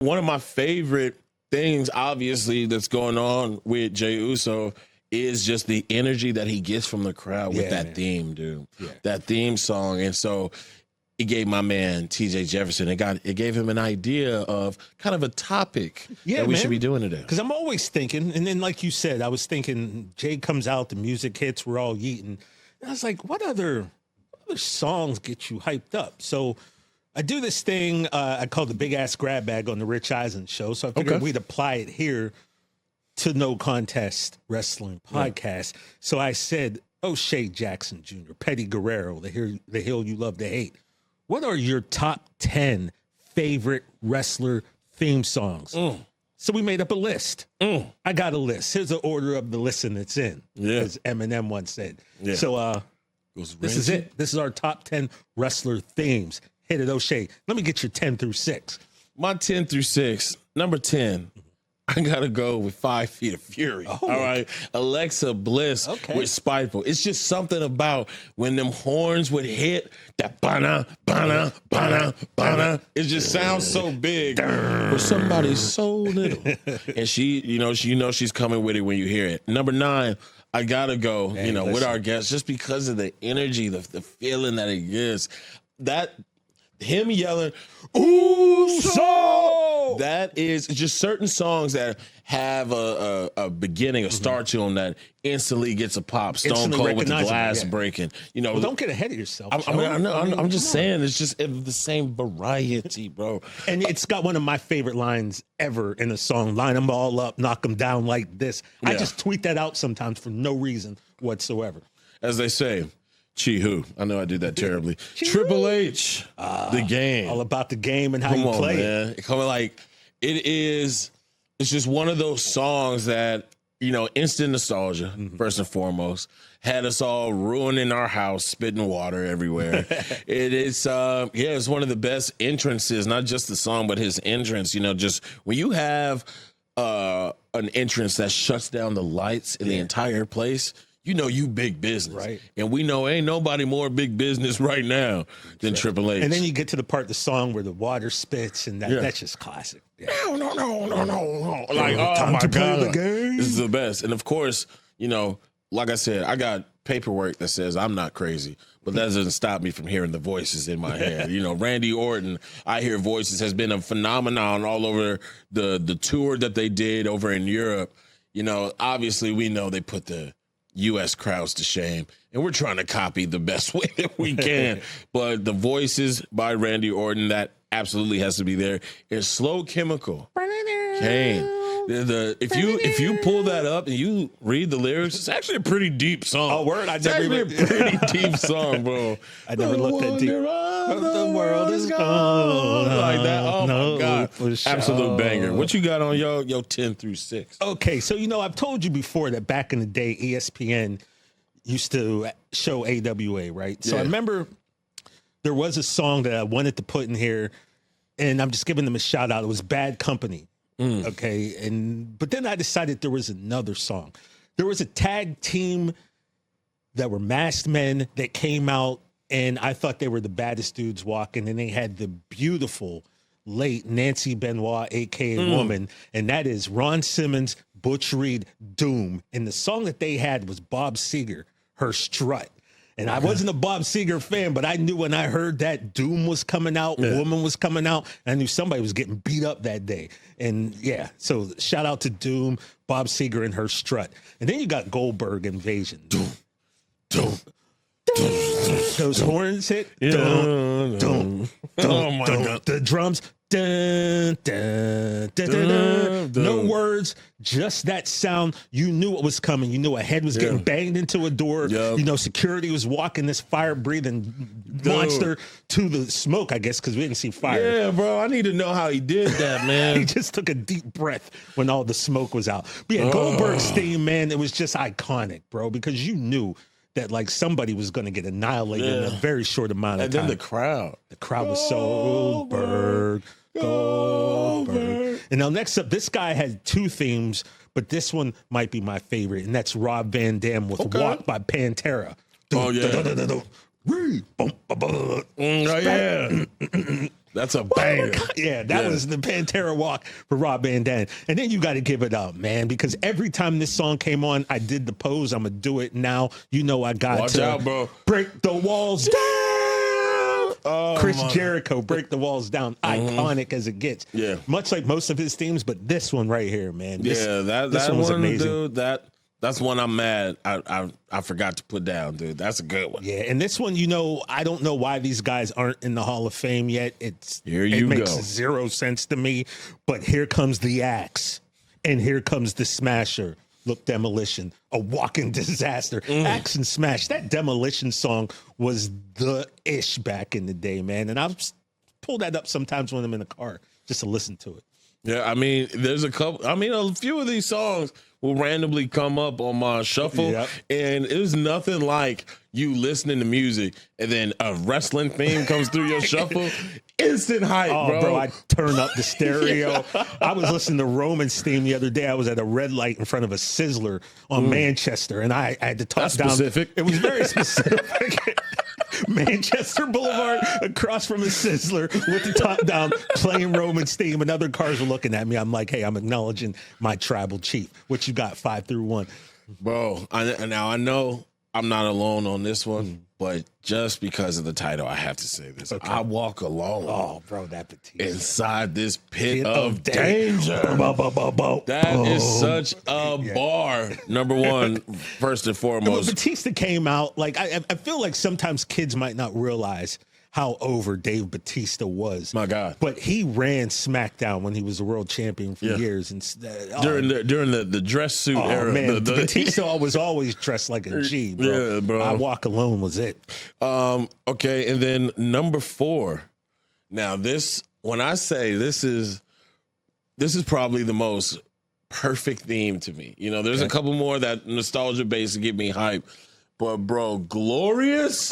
one of my favorite things, obviously, that's going on with Jey Uso is just the energy that he gets from the crowd with that theme, dude. Yeah. That theme song. And so it gave my man TJ Jefferson, it gave him an idea of kind of a topic that we should be doing today. Because I'm always thinking, and then like you said, I was thinking Jay comes out, the music hits, we're all yeeting. And I was like, what other songs get you hyped up? So I do this thing I call the Big Ass Grab Bag on the Rich Eisen show. So I figured we'd apply it here to No Contest Wrestling Podcast. Yeah. So I said, O'Shea Jackson Jr., Petty Guerrero, the Hill You Love to Hate. What are your top 10 favorite wrestler theme songs? So we made up a list. I got a list. Here's the order of the listen that's in, as Eminem once said. Yeah. So this is it. This is our top 10 wrestler themes. Hit it, O'Shea. Let me get your 10 through 6. My 10 through 6, number 10. I got to go with 5 Feet of Fury. All right. Alexa Bliss with Spiteful. It's just something about when them horns would hit, that bana, bana, bana, bana. It just sounds so big for somebody so little. And she's coming with it when you hear it. Number 9, I got to go, with our guests, just because of the energy, the feeling that it gives. Him yelling, "Ooh, so!" That is just certain songs that have a beginning, a start to them that instantly gets a pop. Stone Cold with the glass breaking. Well, don't get ahead of yourself. I'm just saying, it's just the same variety, bro. And it's got one of my favorite lines ever in a song. Line them all up, knock them down like this. I just tweet that out sometimes for no reason whatsoever. As they say, Chi-Who. I know I did that terribly. Triple H, the game. All about the game and how you play it. It's just one of those songs that, instant nostalgia, first and foremost, had us all ruining our house, spitting water everywhere. It's one of the best entrances, not just the song, but his entrance. Just when you have an entrance that shuts down the lights in the entire place, you big business. Right. And we know ain't nobody more big business right now than Triple H. And then you get to the part of the song where the water spits, and that's just classic. Yeah. No. Like, time to play the game. This is the best. And of course, like I said, I got paperwork that says I'm not crazy, but that doesn't stop me from hearing the voices in my head. Randy Orton, I Hear Voices, has been a phenomenon all over the tour that they did over in Europe. Obviously we know they put the U.S. crowds to shame, and we're trying to copy the best way that we can. But the voices by Randy Orton, that absolutely has to be there. It's Slow Chemical. Kane. If you pull that up and you read the lyrics, it's actually a pretty deep song. Oh, word! It's actually a pretty deep song, bro. I never looked that deep. The world is gone like that. Oh my God! Absolute banger. What you got on your 10 through 6? Okay, so I've told you before that back in the day, ESPN used to show AWA, right? So I remember there was a song that I wanted to put in here, and I'm just giving them a shout out. It was Bad Company. Okay. But then I decided there was another song. There was a tag team that were masked men that came out, and I thought they were the baddest dudes walking, and they had the beautiful late Nancy Benoit, aka Woman. And that is Ron Simmons, Butch Reed, Doom. And the song that they had was Bob Seger, Her Strut. And I wasn't a Bob Seger fan, but I knew when I heard that Doom was coming out, Woman was coming out, I knew somebody was getting beat up that day. And so shout out to Doom, Bob Seger, and Her Strut. And then you got Goldberg Invasion. Doom. Those horns hit. Oh my God. The drums. Dun, dun, dun, dun, dun. No words, just that sound. You knew what was coming. You knew a head was getting banged into a door. Security was walking this fire-breathing monster to the smoke, I guess, because we didn't see fire. Yeah, bro, I need to know how he did that, man. He just took a deep breath when all the smoke was out. But Goldberg's theme, man, it was just iconic, bro, because you knew that somebody was going to get annihilated in a very short amount of time. And then the crowd was so Goldberg. And now next up, this guy had 2 themes, but this one might be my favorite, and that's Rob Van Dam with Walk by Pantera. That's a banger. Yeah, that was the Pantera Walk for Rob Van Dam. And then you got to give it up, man, because every time this song came on, I did the pose. I'm going to do it now. You know I got Watch to out, bro. break the walls down. Chris Jericho, Break the Walls Down. Iconic as it gets. Yeah. Much like most of his themes, but this one right here, man. This that one was one, amazing. dude, that's one I'm mad I forgot to put down, dude. That's a good one. Yeah, and this one, I don't know why these guys aren't in the Hall of Fame yet. It makes zero sense to me. But here comes the Axe, and here comes the Smasher. Look, Demolition, a walking disaster. Axe and Smash. That Demolition song was the ish back in the day, man. And I'll pull that up sometimes when I'm in the car just to listen to it. Yeah, I mean, there's a few of these songs will randomly come up on my shuffle, and it was nothing like you listening to music and then a wrestling theme comes through your shuffle. Instant hype, bro. I turn up the stereo. I was listening to Roman's theme the other day. I was at a red light in front of a Sizzler on Manchester, and I had to talk down. Specific. It was very specific. Manchester Boulevard across from a Sizzler with the top down playing Roman's theme, and other cars were looking at me. I'm like, hey, I'm acknowledging my tribal chief. What you got, 5 through 1? Bro, now I know I'm not alone on this one, but just because of the title, I have to say this. Okay. I walk alone. Oh, bro, that Batista. Inside this pit of danger. That is such a bar. Number one, first and foremost. When Batista came out, like I feel like sometimes kids might not realize how over Dave Batista was. My God. But he ran SmackDown when he was a world champion for years. And during the dress suit era. Man, Batista was always dressed like a G, bro. Yeah, bro. I Walk Alone was it. Okay, and then number 4. Now when I say this is probably the most perfect theme to me. There's a couple more that nostalgia base to get me hype. But, bro, Glorious?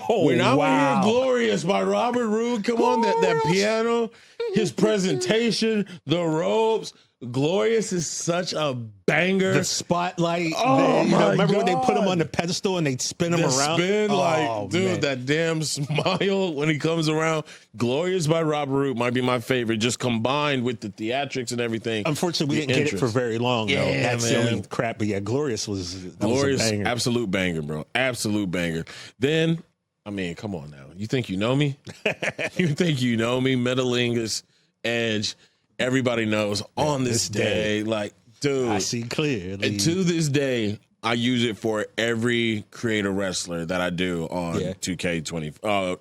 When I hear Glorious by Robert Roode, come on, that piano, his presentation, the ropes. Glorious is such a banger. The spotlight. Remember when they put him on the pedestal and they'd spin him around? Man. That damn smile when he comes around. Glorious by Robert Roode might be my favorite, just combined with the theatrics and everything. Unfortunately, we didn't get it for very long, though. That's the only crap. But yeah, Glorious was a banger. Absolute banger, bro. Absolute banger. Then, I mean, come on now. You think you know me? You think you know me? Metalingus, Edge. Everybody knows on this day, like, dude. I see clearly. And to this day, I use it for every creator wrestler that I do on 2K20,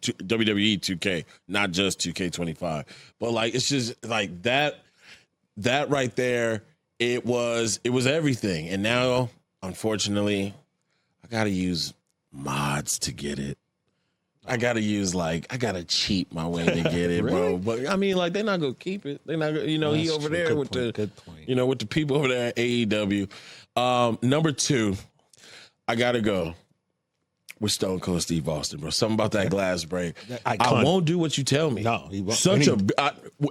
WWE 2K, not just 2K25. But like, it's just like that right there. It was everything. And now, unfortunately, I got to use mods to get it. I gotta cheat my way to get it, really? bro. But I mean, like, they're not gonna keep it. They're not gonna, he over there with the people over there at AEW. Number 2, I gotta go with Stone Cold Steve Austin, bro. Something about that glass break. I won't do what you tell me. No, he won't.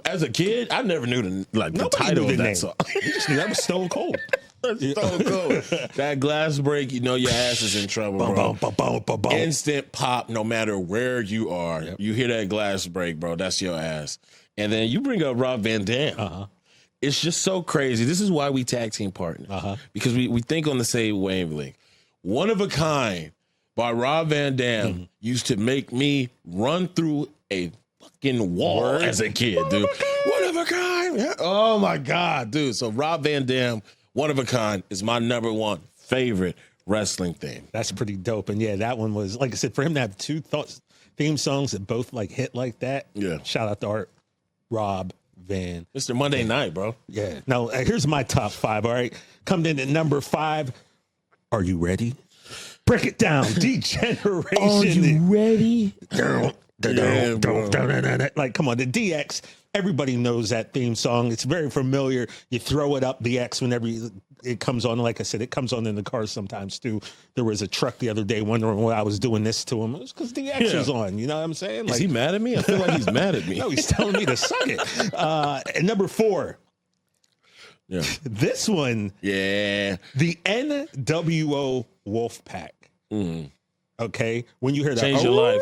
As a kid, I never knew the title of that song. You just knew that was Stone Cold. Stone Cold. That glass break, your ass is in trouble, bro. Instant pop, no matter where you are. Yep. You hear that glass break, bro. That's your ass. And then you bring up Rob Van Dam. It's just so crazy. This is why we tag team partners. Because we think on the same wavelength. One of a Kind by Rob Van Dam used to make me run through a fucking wall as a kid, dude. One of a Kind. Oh my God, dude. So Rob Van Dam, One of a Kind, is my number 1 favorite wrestling theme. That's pretty dope. And yeah, that one was, like I said, for him to have 2 theme songs that both like hit like that. Yeah. Shout out to Rob Van. Mr. Monday Night, bro. Yeah. Now, here's my top 5. All right. Coming in at number 5. Are you ready? Break it down. Degeneration. Are you ready? Like, come on, the DX. Everybody knows that theme song. It's very familiar. You throw it up, the X, whenever it comes on. Like I said, it comes on in the car sometimes too. There was a truck the other day wondering why I was doing this to him. It was because the X was on. You know what I'm saying? Is he mad at me? I feel like he's mad at me. No, he's telling me to suck it. And number 4. Yeah. This one. Yeah. The NWO Wolfpack. Okay? When you hear that. Change your life.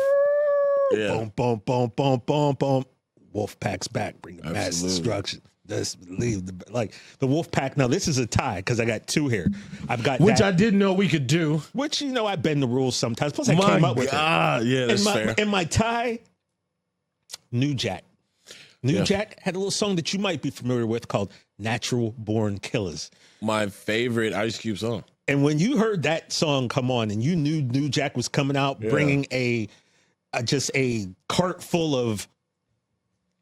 Yeah. Boom, boom, boom, boom, boom, boom. Wolfpack's back, bringing mass destruction. Just leave the Wolfpack. Now this is a tie because I got two here. I've got which I didn't know we could do. Which I bend the rules sometimes. Plus I came up with it. Yeah, that's fair. In my tie, New Jack. New Jack had a little song that you might be familiar with called "Natural Born Killers." My favorite Ice Cube song. And when you heard that song come on, and you knew New Jack was coming out, bringing just a cart full of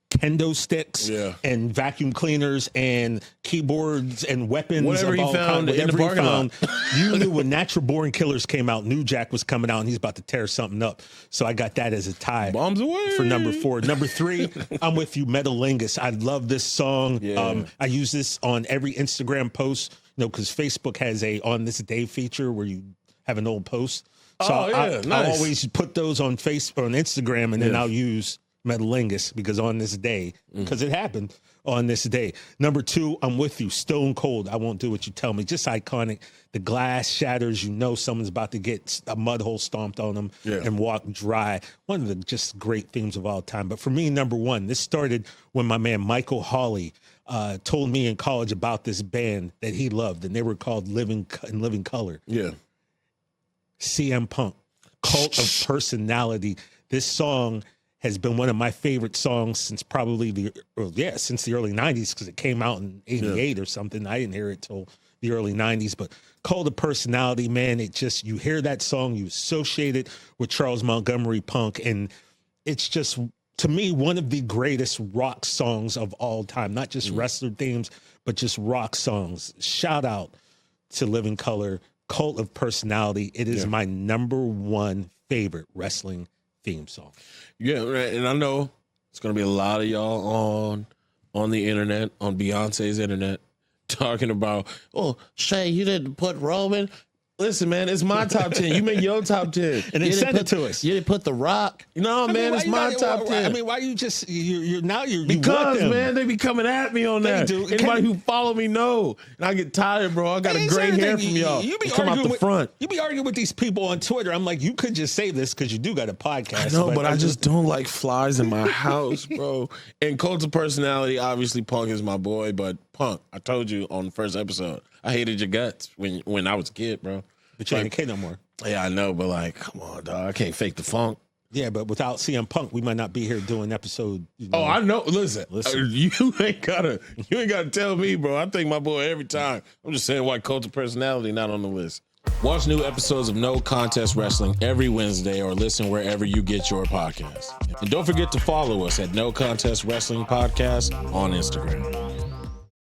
kendo sticks and vacuum cleaners and keyboards and weapons, whatever he found in the parking lot. You knew when Natural Born Killers came out, New Jack was coming out and he's about to tear something up. So I got that as a tie. Bombs away for number 4. Number 3, I'm with you, Metalingus. I love this song. I use this on every Instagram post, because Facebook has a On This Day feature where you have an old post. So I always put those on Instagram, and then I'll use Metalingus because on this day, because it happened on this day. Number 2, I'm with you, Stone Cold. I Won't Do What You Tell Me. Just iconic. The glass shatters. Someone's about to get a mud hole stomped on them and walk dry. One of the just great themes of all time. But for me, number 1, this started when my man Michael Hawley told me in college about this band that he loved, and they were called Living Color. Yeah. CM Punk, Cult of Personality. This song has been one of my favorite songs since probably since the early 90s, because it came out in 88 or something. I didn't hear it till the early 90s, but Cult of Personality, man, you hear that song, you associate it with Charles Montgomery Punk, and it's just, to me, one of the greatest rock songs of all time. Not just wrestler themes, but just rock songs. Shout out to Living Color, Cult of Personality. It is my number 1 favorite wrestling theme song. Yeah, right. And I know it's going to be a lot of y'all on the internet, on Beyonce's internet, talking about, Shay, you didn't put Roman. Listen, man, it's my top 10. You made your top 10. And then send it to us. You didn't put The Rock. Man, it's my top 10. I mean, why you just, you're because, man, they be coming at me on that. Anybody who follow me know. And I get tired, bro. I got a gray hair from y'all. You be come out the front. You be arguing with these people on Twitter. I'm like, you could just say this because you do got a podcast. I know, but I just don't like flies in my house, bro. And Cult of Personality, obviously, Punk is my boy, but Punk, I told you on the first episode, I hated your guts when I was a kid, bro. But you ain't a kid no more. Yeah, I know, but come on, dog. I can't fake the funk. Yeah, but without CM Punk, we might not be here doing episode. Oh, I know. Listen. You ain't gotta tell me, bro. I thank my boy every time. I'm just saying why Cult of Personality not on the list. Watch new episodes of No Contest Wrestling every Wednesday or listen wherever you get your podcasts. And don't forget to follow us at No Contest Wrestling Podcast on Instagram.